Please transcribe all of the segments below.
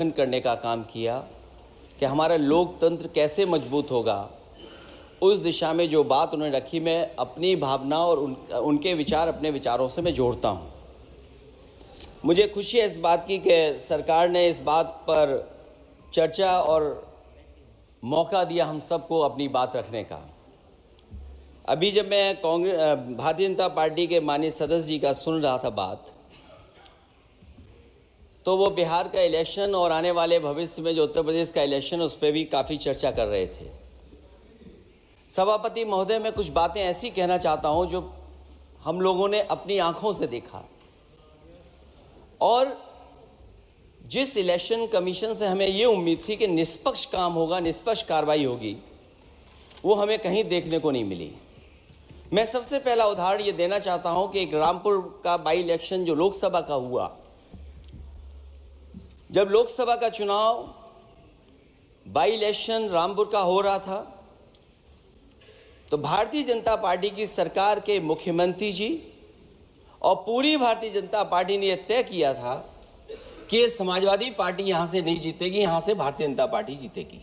करने का काम किया कि हमारा लोकतंत्र कैसे मजबूत होगा। उस दिशा में जो बात उन्होंने रखी, मैं अपनी भावना और उनके विचार अपने विचारों से मैं जोड़ता हूँ। मुझे खुशी है इस बात की कि सरकार ने इस बात पर चर्चा और मौका दिया हम सबको अपनी बात रखने का। अभी जब मैं भारतीय जनता पार्टी के माननीय सदस्य जी का सुन रहा था बात, तो वो बिहार का इलेक्शन और आने वाले भविष्य में जो उत्तर प्रदेश का इलेक्शन उस पर भी काफ़ी चर्चा कर रहे थे। सभापति महोदय, मैं कुछ बातें ऐसी कहना चाहता हूं जो हम लोगों ने अपनी आंखों से देखा, और जिस इलेक्शन कमीशन से हमें ये उम्मीद थी कि निष्पक्ष काम होगा, निष्पक्ष कार्रवाई होगी, वो हमें कहीं देखने को नहीं मिली। मैं सबसे पहला उदाहरण ये देना चाहता हूं कि एक रामपुर का बाई इलेक्शन जो लोकसभा का हुआ, जब लोकसभा का चुनाव बाई इलेक्शन रामपुर का हो रहा था, तो भारतीय जनता पार्टी की सरकार के मुख्यमंत्री जी और पूरी भारतीय जनता पार्टी ने यह तय किया था कि समाजवादी पार्टी यहां से नहीं जीतेगी, यहां से भारतीय जनता पार्टी जीतेगी।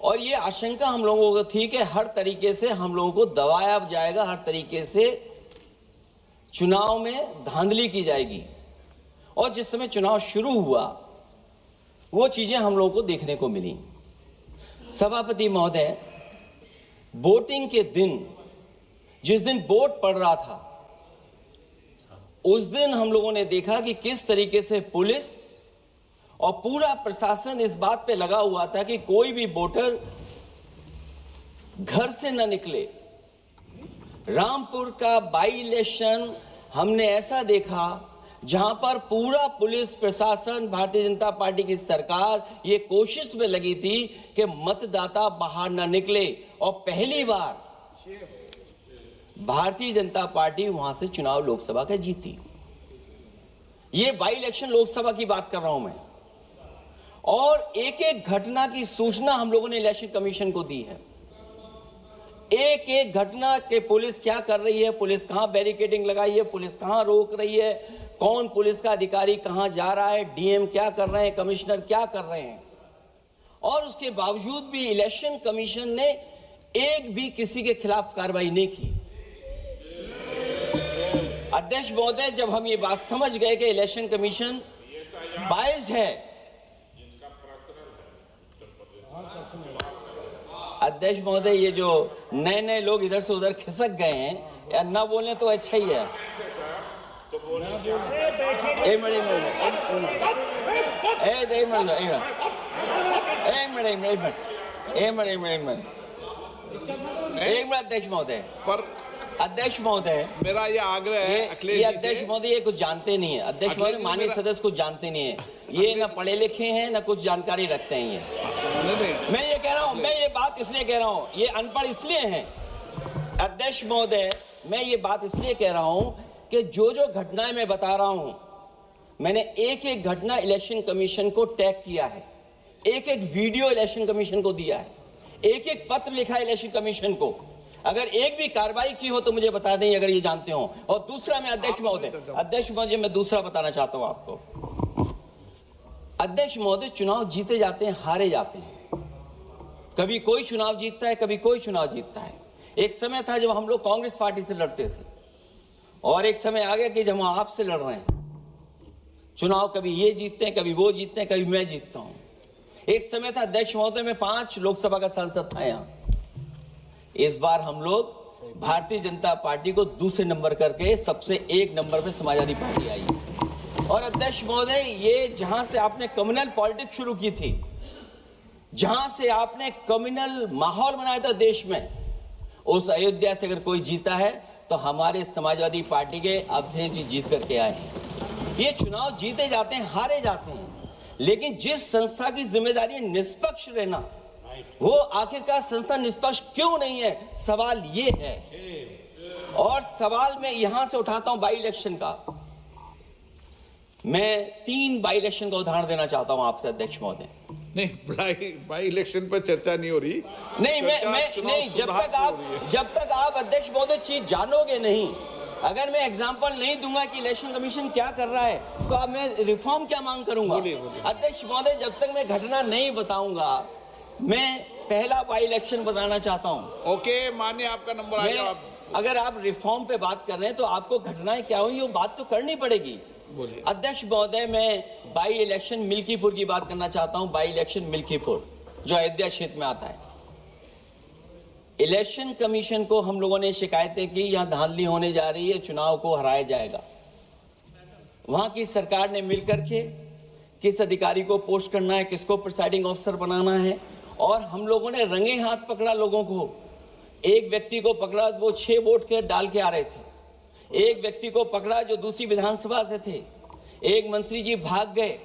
और ये आशंका हम लोगों को थी कि हर तरीके से हम लोगों को दबाया जाएगा, हर तरीके से चुनाव में धांधली की जाएगी। और जिस समय चुनाव शुरू हुआ, वो चीजें हम लोगों को देखने को मिली। सभापति महोदय, वोटिंग के दिन, जिस दिन वोट पड़ रहा था, उस दिन हम लोगों ने देखा कि किस तरीके से पुलिस और पूरा प्रशासन इस बात पे लगा हुआ था कि कोई भी वोटर घर से न निकले। रामपुर का बाई इलेक्शन हमने ऐसा देखा जहां पर पूरा पुलिस प्रशासन, भारतीय जनता पार्टी की सरकार ये कोशिश में लगी थी कि मतदाता बाहर ना निकले, और पहली बार भारतीय जनता पार्टी वहां से चुनाव लोकसभा का जीती। ये बाई इलेक्शन लोकसभा की बात कर रहा हूं मैं, और एक एक घटना की सूचना हम लोगों ने इलेक्शन कमीशन को दी है। एक एक घटना के पुलिस क्या कर रही है, पुलिस कहां बैरिकेडिंग लगाई है, पुलिस कहां रोक रही है, कौन पुलिस का अधिकारी कहां जा रहा है, डीएम क्या कर रहे हैं, कमिश्नर क्या कर रहे हैं। और उसके बावजूद भी इलेक्शन कमीशन ने एक भी किसी के खिलाफ कार्रवाई नहीं की। अध्यक्ष महोदय, जब हम ये बात समझ गए कि इलेक्शन कमीशन बायस्ड है, अध्यक्ष महोदय, ये जो नए नए लोग इधर से उधर खिसक गए हैं, या ना बोले तो अच्छा ही है। अध्यक्ष महोदय, पर अध्यक्ष महोदय, मेरा ये आग्रह है ये अध्यक्ष महोदय ये कुछ जानते नहीं है। अध्यक्ष महोदय, माननीय सदस्य कुछ जानते नहीं है, ये ना पढ़े लिखे हैं ना कुछ जानकारी रखते हैं। ये मैं ये कह रहा हूं, मैं ये बात इसलिए कह रहा हूं, ये अनपढ़ इसलिए हैं। अध्यक्ष महोदय, मैं ये बात इसलिए कह रहा हूं कि जो जो घटनाएं मैं बता रहा हूं, मैंने एक एक घटना इलेक्शन कमीशन को टैग किया है, एक एक वीडियो इलेक्शन कमीशन को दिया है, एक एक पत्र लिखा है इलेक्शन कमीशन को। अगर एक भी कार्रवाई की हो तो मुझे बता दें, अगर ये जानते हो। और दूसरा, मैं अध्यक्ष महोदय, मैं दूसरा बताना चाहता हूं आपको। अध्यक्ष महोदय, चुनाव जीते जाते हैं, हारे जाते हैं। कभी कोई चुनाव जीतता है, कभी कोई चुनाव जीतता है। एक समय था जब हम लोग कांग्रेस पार्टी से लड़ते थे, और एक समय आ गया कि जब हम आपसे लड़ रहे हैं चुनाव, कभी ये जीतते हैं, कभी वो जीतते हैं, कभी मैं जीतता हूं। एक समय था अध्यक्ष महोदय, मैं 5 लोकसभा का सांसद था यहां। इस बार हम लोग भारतीय जनता पार्टी को दूसरे नंबर करके सबसे 1 नंबर पे समाजवादी पार्टी आई। और अध्यक्ष महोदय, ये जहां से आपने कम्युनल पॉलिटिक्स शुरू की थी, जहां से आपने कम्युनल माहौल बनाया था देश में, उस अयोध्या से अगर कोई जीता है तो हमारे समाजवादी पार्टी के अवधेश जी जीत करके आए हैं। ये चुनाव जीते जाते हैं, हारे जाते हैं, लेकिन जिस संस्था की जिम्मेदारी निष्पक्ष रहना, वो आखिरकार संस्था निष्पक्ष क्यों नहीं है, सवाल ये है। और सवाल मैं यहां से उठाता हूं बाई इलेक्शन का। मैं 3 बाई इलेक्शन का उदाहरण देना चाहता हूं आपसे अध्यक्ष महोदय। नहीं, बाई इलेक्शन पर चर्चा नहीं हो रही। नहीं, मैं नहीं, जब तक आप अध्यक्ष महोदय चीज जानोगे नहीं, अगर मैं एग्जांपल नहीं दूंगा कि इलेक्शन कमीशन क्या कर रहा है तो अब मैं रिफॉर्म क्या मांग करूंगा? अध्यक्ष महोदय, जब तक मैं घटना नहीं बताऊंगा, मैं पहला बाई इलेक्शन बताना चाहता हूं। ओके, मानिए आपका नंबर आ गया। अगर आप रिफॉर्म पे बात कर रहे हैं तो आपको घटनाएं क्या हुई वो बात तो करनी पड़ेगी। अध्यक्ष महोदय, मैं बाई इलेक्शन मिल्कीपुर की बात करना चाहता हूं। बाई इलेक्शन मिल्कीपुर जो अयोध्या क्षेत्र में आता है। इलेक्शन कमीशन को हम लोगों ने शिकायतें की, यहां धांधली होने जा रही है, चुनाव को हराया जाएगा। वहां की सरकार ने मिलकर के किस अधिकारी को पोस्ट करना है, किसको प्रिसाइडिंग ऑफिसर बनाना है, और हम लोगों ने रंगे हाथ पकड़ा लोगों को। एक व्यक्ति को पकड़ा, वो 6 वोट के डाल के आ रहे थे। एक व्यक्ति को पकड़ा जो दूसरी विधानसभा से थे। एक मंत्री जी भाग गए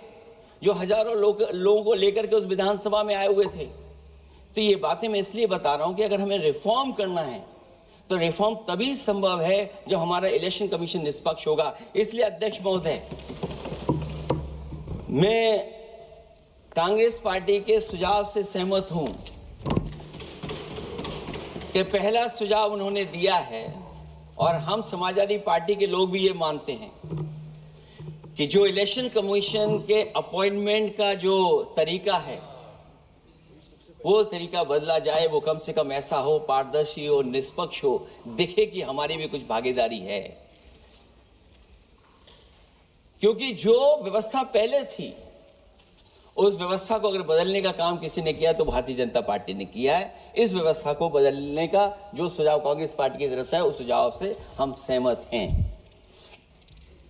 जो हजारों लोगों को लेकर के उस विधानसभा में आए हुए थे। तो ये बातें मैं इसलिए बता रहा हूं कि अगर हमें रिफॉर्म करना है तो रिफॉर्म तभी संभव है जब हमारा इलेक्शन कमीशन निष्पक्ष होगा। इसलिए अध्यक्ष महोदय, मैं कांग्रेस पार्टी के सुझाव से सहमत हूं कि पहला सुझाव उन्होंने दिया है और हम समाजवादी पार्टी के लोग भी ये मानते हैं कि जो इलेक्शन कमीशन के अपॉइंटमेंट का जो तरीका है वो तरीका बदला जाए। वो कम से कम ऐसा हो, पारदर्शी हो, निष्पक्ष हो, दिखे कि हमारी भी कुछ भागीदारी है। क्योंकि जो व्यवस्था पहले थी उस व्यवस्था को अगर बदलने का काम किसी ने किया तो भारतीय जनता पार्टी ने किया है। इस व्यवस्था को बदलने का जो सुझाव कांग्रेस पार्टी की तरफ से है उस सुझाव से हम सहमत हैं।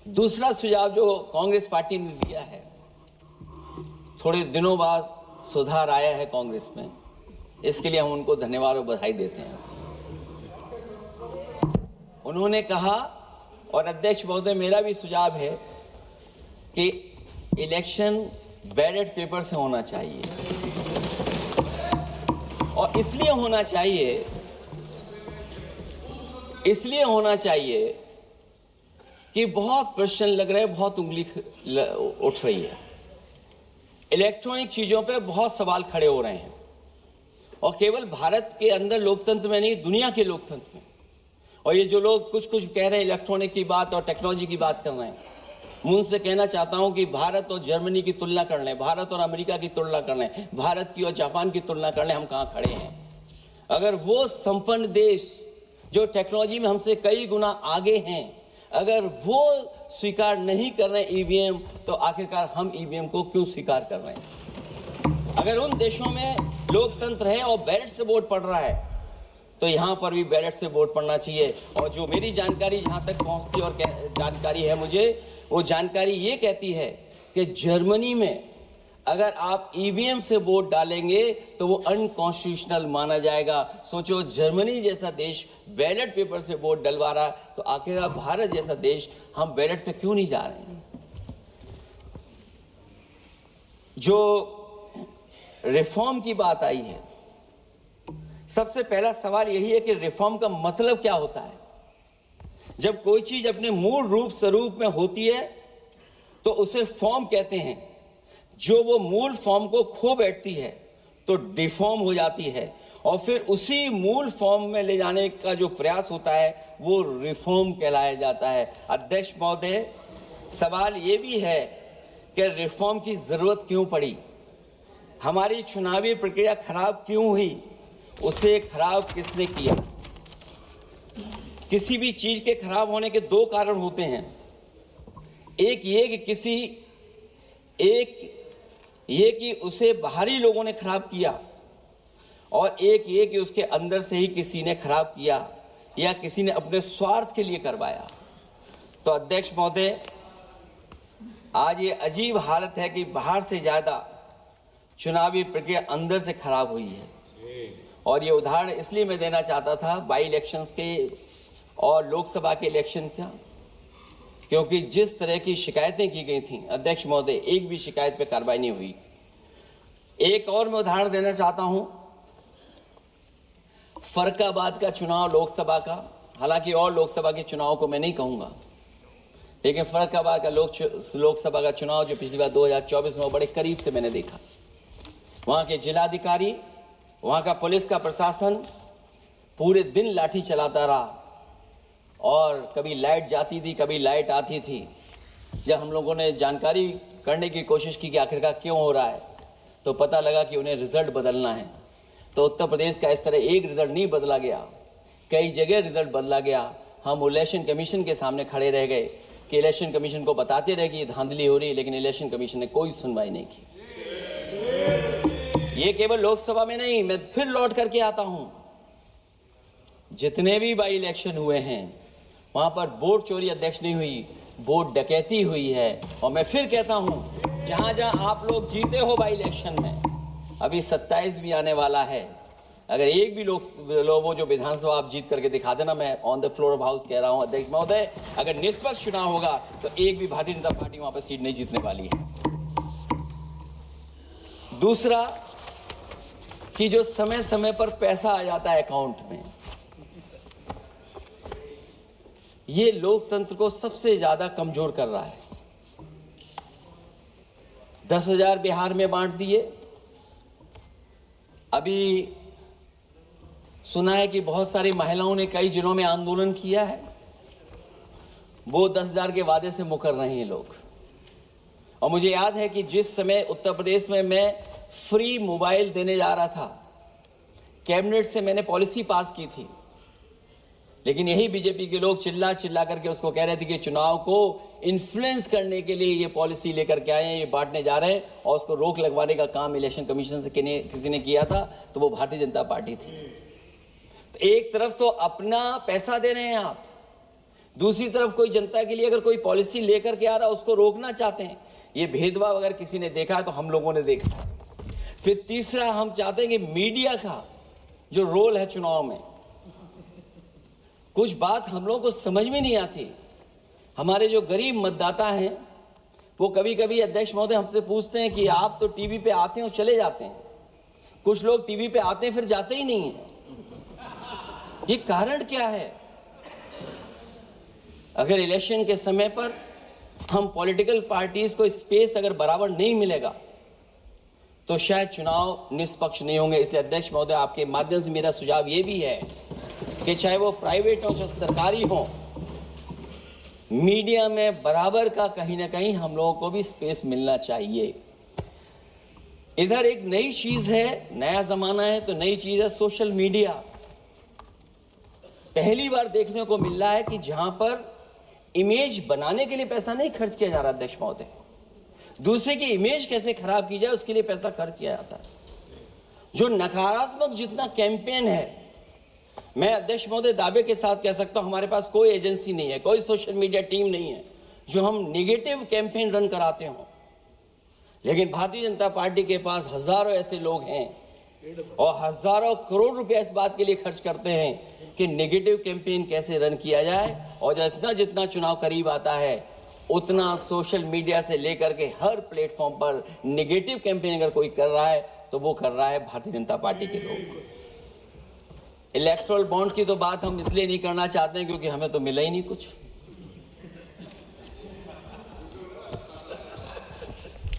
दूसरा सुझाव जो कांग्रेस पार्टी ने दिया है, थोड़े दिनों बाद सुधार आया है कांग्रेस में, इसके लिए हम उनको धन्यवाद और बधाई देते हैं। उन्होंने कहा, और अध्यक्ष महोदय मेरा भी सुझाव है कि इलेक्शन बैलेट पेपर से होना चाहिए। और इसलिए होना चाहिए कि बहुत प्रश्न लग रहे हैं, बहुत उंगली उठ रही है। इलेक्ट्रॉनिक चीजों पे बहुत सवाल खड़े हो रहे हैं, और केवल भारत के अंदर लोकतंत्र में नहीं, दुनिया के लोकतंत्र में। और ये जो लोग कुछ कह रहे हैं इलेक्ट्रॉनिक की बात और टेक्नोलॉजी की बात कर रहे हैं, मैं उनसे कहना चाहता हूं कि भारत और जर्मनी की तुलना कर लें, भारत और अमेरिका की तुलना कर लें, भारत की और जापान की तुलना कर लें, हम कहां खड़े हैं। अगर वो संपन्न देश जो टेक्नोलॉजी में हमसे कई गुना आगे हैं, अगर वो स्वीकार नहीं कर रहे ईवीएम, तो आखिरकार हम ईवीएम को क्यों स्वीकार कर रहे हैं? अगर उन देशों में लोकतंत्र है और बैलेट से वोट पड़ रहा है तो यहां पर भी बैलेट से वोट पड़ना चाहिए। और जो मेरी जानकारी जहां तक पहुंचती और जानकारी है मुझे, वो जानकारी ये कहती है कि जर्मनी में अगर आप ईवीएम से वोट डालेंगे तो वो अनकॉन्स्टिट्यूशनल माना जाएगा। सोचो, जर्मनी जैसा देश बैलेट पेपर से वोट डलवा रहा, तो आखिर भारत जैसा देश हम बैलेट पे क्यों नहीं जा रहे हैं? जो रिफॉर्म की बात आई है, सबसे पहला सवाल यही है कि रिफॉर्म का मतलब क्या होता है। जब कोई चीज अपने मूल रूप स्वरूप में होती है तो उसे फॉर्म कहते हैं। जो वो मूल फॉर्म को खो बैठती है तो डिफॉर्म हो जाती है, और फिर उसी मूल फॉर्म में ले जाने का जो प्रयास होता है वो रिफॉर्म कहलाया जाता है। अध्यक्ष महोदय, सवाल ये भी है कि रिफॉर्म की जरूरत क्यों पड़ी, हमारी चुनावी प्रक्रिया खराब क्यों हुई, उसे खराब किसने किया। किसी भी चीज के खराब होने के 2 कारण होते हैं। एक ये कि उसे बाहरी लोगों ने खराब किया, और एक ये कि उसके अंदर से ही किसी ने खराब किया या किसी ने अपने स्वार्थ के लिए करवाया। तो अध्यक्ष महोदय, आज ये अजीब हालत है कि बाहर से ज्यादा चुनावी प्रक्रिया अंदर से खराब हुई है। और ये उदाहरण इसलिए मैं देना चाहता था बाई इलेक्शंस के और लोकसभा के इलेक्शन का, क्योंकि जिस तरह की शिकायतें की गई थीं, अध्यक्ष महोदय, एक भी शिकायत पे कार्रवाई नहीं हुई। एक और मैं उदाहरण देना चाहता हूं, फर्रुखाबाद का चुनाव लोकसभा का, हालांकि और लोकसभा के चुनाव को मैं नहीं कहूंगा, लेकिन फर्रुखाबाद का लोकसभा का चुनाव जो पिछली बार 2024 में बड़े करीब से मैंने देखा। वहां के जिलाधिकारी, वहां का पुलिस का प्रशासन पूरे दिन लाठी चलाता रहा, और कभी लाइट जाती थी, कभी लाइट आती थी। जब हम लोगों ने जानकारी करने की कोशिश की कि आखिरकार क्यों हो रहा है, तो पता लगा कि उन्हें रिजल्ट बदलना है। तो उत्तर प्रदेश का इस तरह एक रिजल्ट नहीं बदला गया, कई जगह रिजल्ट बदला गया। हम इलेक्शन कमीशन के सामने खड़े रह गए कि इलेक्शन कमीशन को बताते रहे कि धांधली हो रही है, लेकिन इलेक्शन कमीशन ने कोई सुनवाई नहीं की। ये केवल लोकसभा में नहीं, मैं फिर लौट करके आता हूं, जितने भी बाई इलेक्शन हुए हैं वहां पर वोट चोरी अध्यक्ष नहीं हुई, वोट डकैती हुई है। और मैं फिर कहता हूं, जहां जहां आप लोग जीते हो बाई इलेक्शन में, अभी 27 भी आने वाला है, अगर एक भी लोग वो जो विधानसभा आप जीत करके दिखा देना, मैं on the floor of house कह रहा हूं अध्यक्ष महोदय, अगर निष्पक्ष चुनाव होगा तो एक भी भारतीय जनता पार्टी वहां पर सीट नहीं जीतने वाली है। दूसरा कि जो समय समय पर पैसा आ जाता है अकाउंट में, ये लोकतंत्र को सबसे ज्यादा कमजोर कर रहा है। 10,000 बिहार में बांट दिए। अभी सुना है कि बहुत सारी महिलाओं ने कई जिलों में आंदोलन किया है, वो 10,000 के वादे से मुकर रहे हैं लोग। और मुझे याद है कि जिस समय उत्तर प्रदेश में मैं फ्री मोबाइल देने जा रहा था, कैबिनेट से मैंने पॉलिसी पास की थी, लेकिन यही बीजेपी के लोग चिल्ला चिल्ला करके उसको कह रहे थे कि चुनाव को इन्फ्लुएंस करने के लिए ये पॉलिसी लेकर के आए हैं, ये बांटने जा रहे हैं, और उसको रोक लगवाने का काम इलेक्शन कमीशन से किसी ने किया था, तो वो भारतीय जनता पार्टी थी। तो एक तरफ तो अपना पैसा दे रहे हैं आप, दूसरी तरफ कोई जनता के लिए अगर कोई पॉलिसी लेकर के आ रहा है उसको रोकना चाहते हैं। ये भेदभाव अगर किसी ने देखा है तो हम लोगों ने देखा है। फिर तीसरा, हम चाहते हैं कि मीडिया का जो रोल है चुनाव में, कुछ बात हम लोगों को समझ में नहीं आती। हमारे जो गरीब मतदाता हैं वो कभी कभी अध्यक्ष महोदय हमसे पूछते हैं कि आप तो टीवी पे आते हैं और चले जाते हैं, कुछ लोग टीवी पे आते हैं फिर जाते ही नहीं हैं, ये कारण क्या है? अगर इलेक्शन के समय पर हम पॉलिटिकल पार्टीज को स्पेस अगर बराबर नहीं मिलेगा तो शायद चुनाव निष्पक्ष नहीं होंगे। इसलिए अध्यक्ष महोदय, आपके माध्यम से मेरा सुझाव ये भी है कि चाहे वो प्राइवेट हो चाहे सरकारी हो, मीडिया में बराबर का कहीं ना कहीं हम लोगों को भी स्पेस मिलना चाहिए। इधर एक नई चीज है, नया जमाना है, तो नई चीज है सोशल मीडिया। पहली बार देखने को मिल रहा है कि जहां पर इमेज बनाने के लिए पैसा नहीं खर्च किया जा रहा अध्यक्ष महोदय, दूसरे की इमेज कैसे खराब की जाए उसके लिए पैसा खर्च किया जाता है। जो नकारात्मक जितना कैंपेन है, मैं अध्यक्ष महोदय दावे के साथ कह सकता हूं, हमारे पास कोई एजेंसी नहीं है, कोई सोशल मीडिया टीम नहीं है जो हम नेगेटिव कैंपेन रन कराते हो। लेकिन भारतीय जनता पार्टी के पास हजारों ऐसे लोग हैं और हजारों करोड़ रुपए इस बात के लिए खर्च करते हैं कि नेगेटिव कैंपेन कैसे रन किया जाए। और जितना जितना चुनाव करीब आता है उतना सोशल मीडिया से लेकर के हर प्लेटफॉर्म पर नेगेटिव कैंपेन अगर कोई कर रहा है तो वो कर रहा है भारतीय जनता पार्टी के लोग। इलेक्टोरल बॉन्ड की तो बात हम इसलिए नहीं करना चाहते हैं क्योंकि हमें तो मिला ही नहीं कुछ।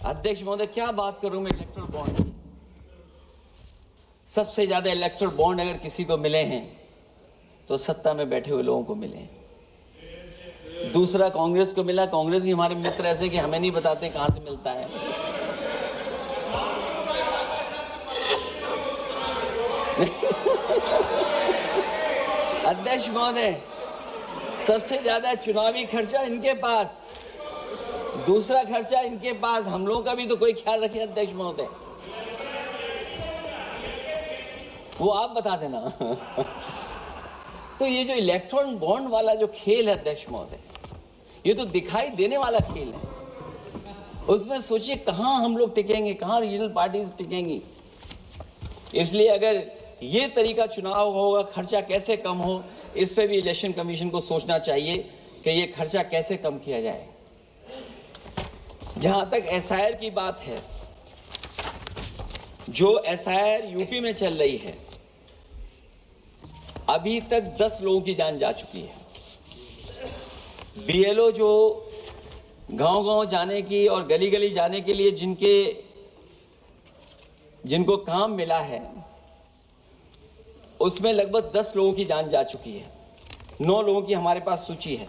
अध्यक्ष महोदय, क्या बात करूं मैं इलेक्टोरल बॉन्ड की? सबसे ज्यादा इलेक्टोरल बॉन्ड अगर किसी को मिले हैं तो सत्ता में बैठे हुए लोगों को मिले हैं। दूसरा कांग्रेस को मिला। कांग्रेस ही हमारे मित्र ऐसे कि हमें नहीं बताते कहां से मिलता है। अध्यक्ष महोदय, सबसे ज्यादा चुनावी खर्चा इनके पास, दूसरा खर्चा इनके पास। हम लोगों का भी तो कोई ख्याल रखे अध्यक्ष महोदय, वो आप बता देना। तो ये जो इलेक्ट्रॉन बॉन्ड वाला जो खेल है अध्यक्ष महोदय, ये तो दिखाई देने वाला खेल है। उसमें सोचिए कहां हम लोग टिकेंगे, कहां रीजनल पार्टीज टिकेंगी। इसलिए अगर ये तरीका चुनाव होगा, खर्चा कैसे कम हो, इस पे भी इलेक्शन कमीशन को सोचना चाहिए कि ये खर्चा कैसे कम किया जाए। जहां तक एसआईआर की बात है, जो एसआईआर यूपी में चल रही है, अभी तक 10 लोगों की जान जा चुकी है। बीएलओ जो गांव-गांव जाने की और गली-गली जाने के लिए जिनको काम मिला है, उसमें लगभग 10 लोगों की जान जा चुकी है। 9 लोगों की हमारे पास सूची है।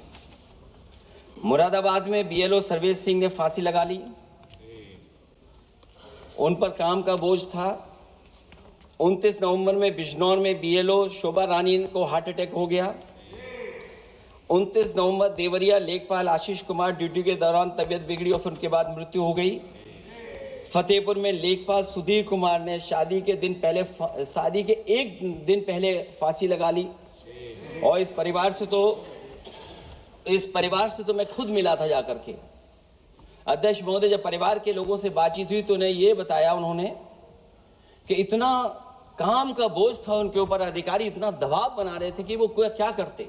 मुरादाबाद में बीएलओ सर्वेश सिंह ने फांसी लगा ली, उन पर काम का बोझ था। 29 नवंबर में बिजनौर में बीएलओ शोभा रानी को हार्ट अटैक हो गया। 29 नवंबर देवरिया लेखपाल आशीष कुमार ड्यूटी के दौरान तबीयत बिगड़ी और फिर उनके बाद मृत्यु हो गई। फतेहपुर में लेखपाल सुधीर कुमार ने शादी के एक दिन पहले फांसी लगा ली। और इस परिवार से तो मैं खुद मिला था जाकर के। अध्यक्ष महोदय, जब परिवार के लोगों से बातचीत हुई तो उन्हें ये बताया उन्होंने कि इतना काम का बोझ था उनके ऊपर, अधिकारी इतना दबाव बना रहे थे कि वो क्या करते।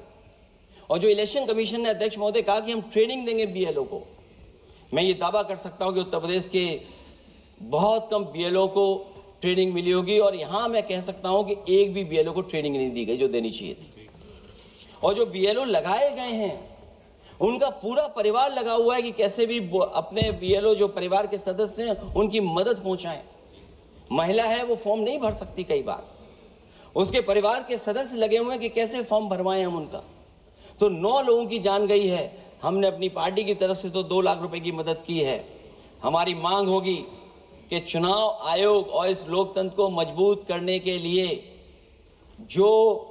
और जो इलेक्शन कमीशन ने अध्यक्ष महोदय कहा कि हम ट्रेनिंग देंगे बीएलओ को, मैं ये दावा कर सकता हूं कि उत्तर प्रदेश के बहुत कम बीएलओ को ट्रेनिंग मिली होगी। और यहां मैं कह सकता हूं कि एक भी बीएलओ को ट्रेनिंग नहीं दी गई जो देनी चाहिए थी। और जो बीएलओ लगाए गए हैं उनका पूरा परिवार लगा हुआ है कि कैसे भी अपने बीएलओ जो परिवार के सदस्य हैं उनकी मदद पहुंचाएं। महिला है वो फॉर्म नहीं भर सकती, कई बार उसके परिवार के सदस्य लगे हुए हैं कि कैसे फॉर्म भरवाएं हम उनका। तो 9 लोगों की जान गई है। हमने अपनी पार्टी की तरफ से तो 2 लाख रुपए की मदद की है। हमारी मांग होगी कि चुनाव आयोग और इस लोकतंत्र को मजबूत करने के लिए जो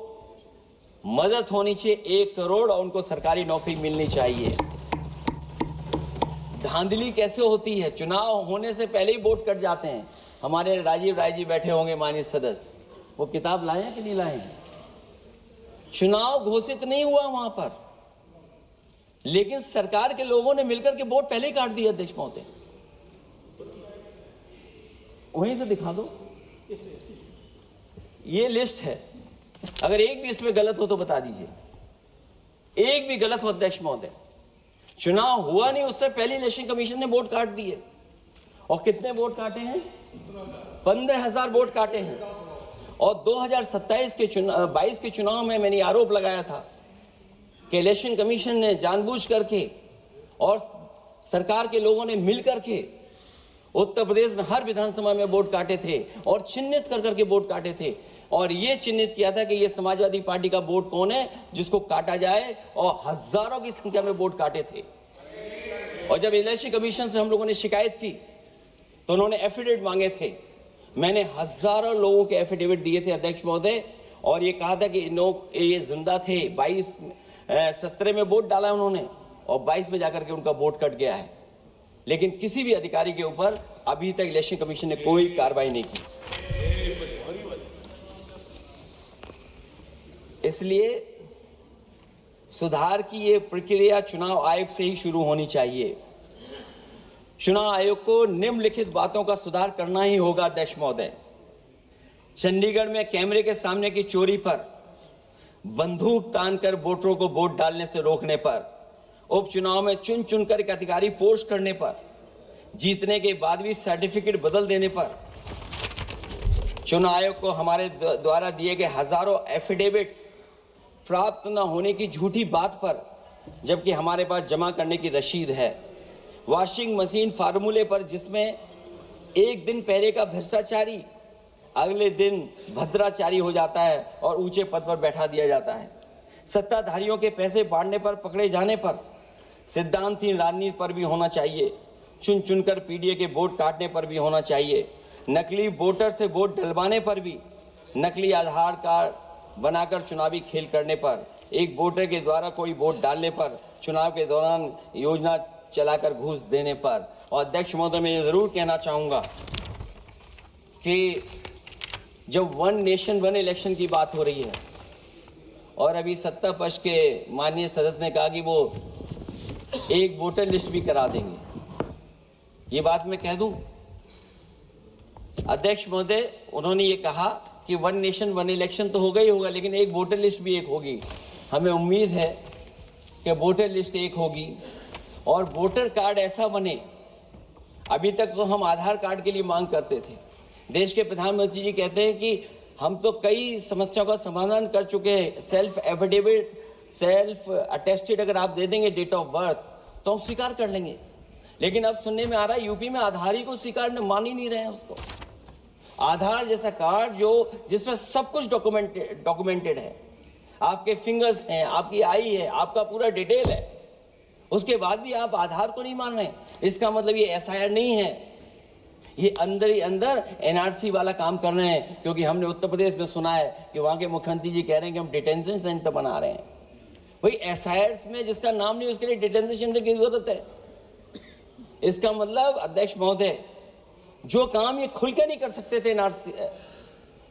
मदद होनी चाहिए 1 करोड़, और उनको सरकारी नौकरी मिलनी चाहिए। धांधली कैसे होती है, चुनाव होने से पहले ही वोट कट जाते हैं। हमारे राजीव राय जी बैठे होंगे माननीय सदस्य, वो किताब लाए हैं कि नहीं लाए हैं? चुनाव घोषित नहीं हुआ वहां पर, लेकिन सरकार के लोगों ने मिलकर के वोट पहले ही काट दिया। अध्यक्ष महोदय, वहीं से दिखा दो, ये लिस्ट है। अगर एक भी इसमें गलत हो तो बता दीजिए, एक भी गलत हो अध्यक्ष महोदय। चुनाव हुआ नहीं उससे पहले इलेक्शन कमीशन ने वोट काट दिए। और कितने वोट काटे हैं? 15,000 वोट काटे हैं। और 2027 के 22 के चुनाव में मैंने आरोप लगाया था कि इलेक्शन कमीशन ने जानबूझ करके और सरकार के लोगों ने मिल करके उत्तर प्रदेश में हर विधानसभा में वोट काटे थे और चिन्हित कर करके वोट काटे थे। और ये चिन्हित किया था कि ये समाजवादी पार्टी का वोट कौन है जिसको काटा जाए, और हजारों की संख्या में वोट काटे थे। और जब इलेक्शन कमीशन से हम लोगों ने शिकायत की तो उन्होंने एफिडेविट मांगे थे। मैंने हजारों लोगों के एफिडेविट दिए थे अध्यक्ष महोदय, और ये कहा था कि ये जिंदा थे। 17 में वोट डाला उन्होंने और 22 में जाकर के उनका वोट कट गया है। लेकिन किसी भी अधिकारी के ऊपर अभी तक इलेक्शन कमीशन ने कोई कार्रवाई नहीं की। इसलिए सुधार की ये प्रक्रिया चुनाव आयोग से ही शुरू होनी चाहिए। चुनाव आयोग को निम्नलिखित बातों का सुधार करना ही होगा अध्यक्ष महोदय। चंडीगढ़ में कैमरे के सामने की चोरी पर, बंदूक तानकर वोटरों को वोट डालने से रोकने पर, उपचुनाव में चुन चुनकर एक अधिकारी पोस्ट करने पर, जीतने के बाद भी सर्टिफिकेट बदल देने पर, चुनाव आयोग को हमारे द्वारा दिए गए हजारों एफिडेविट प्राप्त न होने की झूठी बात पर, जबकि हमारे पास जमा करने की रसीद है, वॉशिंग मशीन फार्मूले पर जिसमें एक दिन पहले का भ्रष्टाचारी अगले दिन भद्राचारी हो जाता है और ऊंचे पद पर बैठा दिया जाता है, सत्ताधारियों के पैसे बांटने पर पकड़े जाने पर, सिद्धांतहीन राजनीति पर भी होना चाहिए, चुन चुनकर पीडीए के वोट काटने पर भी होना चाहिए, नकली वोटर से वोट डलवाने पर भी, नकली आधार कार्ड बनाकर चुनावी खेल करने पर, एक वोटर के द्वारा कोई वोट डालने पर, चुनाव के दौरान योजना चलाकर घूस देने पर। और अध्यक्ष महोदय, मैं ये जरूर कहना चाहूंगा कि जब 1 नेशन 1 इलेक्शन की बात हो रही है और अभी सत्ता पक्ष के माननीय सदस्य ने कहा कि वो एक वोटर लिस्ट भी करा देंगे, ये बात मैं कह दूं अध्यक्ष महोदय, उन्होंने ये कहा कि 1 नेशन 1 इलेक्शन तो होगा ही होगा, लेकिन एक वोटर लिस्ट भी एक होगी। हमें उम्मीद है कि वोटर लिस्ट एक होगी और वोटर कार्ड ऐसा बने। अभी तक तो हम आधार कार्ड के लिए मांग करते थे। देश के प्रधानमंत्री जी कहते हैं कि हम तो कई समस्याओं का समाधान कर चुके हैं, सेल्फ एफिडेविट, सेल्फ अटेस्टेड अगर आप दे देंगे डेट ऑफ बर्थ तो हम स्वीकार कर लेंगे। लेकिन अब सुनने में आ रहा है यूपी में आधार ही को स्वीकार मान ही नहीं रहे हैं उसको। आधार जैसा कार्ड जो जिसमें सब कुछ डॉक्यूमेंटेड है, आपके फिंगर्स हैं, आपकी आई है, आपका पूरा डिटेल है, उसके बाद भी आप आधार को नहीं मान रहे। इसका मतलब ये एसआईआर नहीं है, ये अंदर ही अंदर एनआरसी वाला काम कर रहे हैं। क्योंकि हमने उत्तर प्रदेश में सुना है कि वहां के मुख्यमंत्री जी कह रहे हैं कि हम डिटेंशन सेंटर बना रहे हैं। भाई एसआईआर में जिसका नाम नहीं उसके लिए डिटेंशन सेंटर की जरूरत है? इसका मतलब अध्यक्ष महोदय, जो काम ये खुल के नहीं कर सकते थे एनआरसी,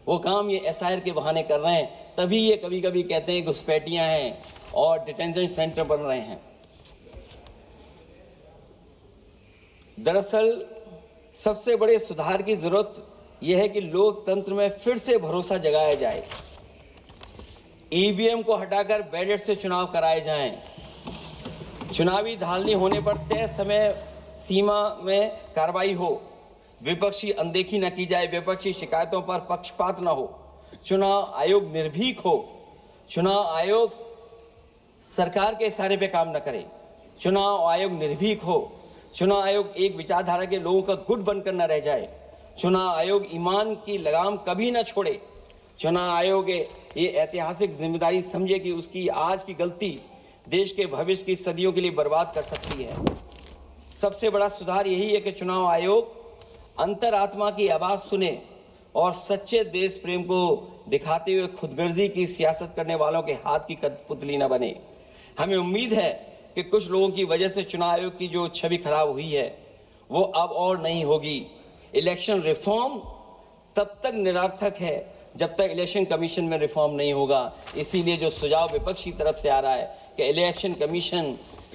वो काम ये एसआईआर के बहाने कर रहे हैं। तभी ये कभी कभी कहते हैं घुसपैठियां हैं और डिटेंशन सेंटर बन रहे हैं। दरअसल सबसे बड़े सुधार की जरूरत यह है कि लोकतंत्र में फिर से भरोसा जगाया जाए। ईवीएम को हटाकर बैलेट से चुनाव कराए जाएं। चुनावी धालनी होने पर तय समय सीमा में कार्रवाई हो। विपक्षी अनदेखी न की जाए, विपक्षी शिकायतों पर पक्षपात न हो। चुनाव आयोग निर्भीक हो। चुनाव आयोग सरकार के इशारे पे काम न करे। चुनाव आयोग निर्भीक हो। चुनाव आयोग एक विचारधारा के लोगों का गुट बनकर न रह जाए। चुनाव आयोग ईमान की लगाम कभी न छोड़े। चुनाव आयोग ये ऐतिहासिक जिम्मेदारी समझे कि उसकी आज की गलती देश के भविष्य की सदियों के लिए बर्बाद कर सकती है। सबसे बड़ा सुधार यही है कि चुनाव आयोग अंतरात्मा की आवाज सुने और सच्चे देश प्रेम को दिखाते हुए खुदगर्जी की सियासत करने वालों के हाथ की कठपुतली न बने। हमें उम्मीद है कि कुछ लोगों की वजह से चुनाव आयोग की जो छवि खराब हुई है वो अब और नहीं होगी। इलेक्शन रिफॉर्म तब तक निरर्थक है जब तक इलेक्शन कमीशन में रिफॉर्म नहीं होगा। इसीलिए जो सुझाव विपक्ष की तरफ से आ रहा है कि इलेक्शन कमीशन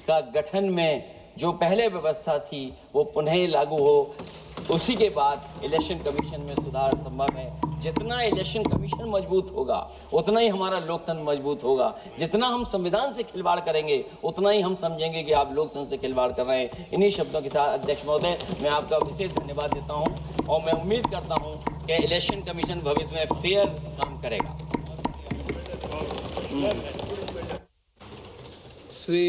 का गठन में जो पहले व्यवस्था थी वो पुनः लागू हो, उसी के बाद इलेक्शन कमीशन में सुधार संभव है। जितना इलेक्शन कमीशन मजबूत होगा उतना ही हमारा लोकतंत्र मजबूत होगा। जितना हम संविधान से खिलवाड़ करेंगे उतना ही हम समझेंगे कि आप लोकतंत्र से खिलवाड़ कर रहे हैं। इन्हीं शब्दों के साथ अध्यक्ष महोदय मैं आपका विशेष धन्यवाद देता हूं और मैं उम्मीद करता हूं कि इलेक्शन कमीशन भविष्य में फेयर काम करेगा। श्री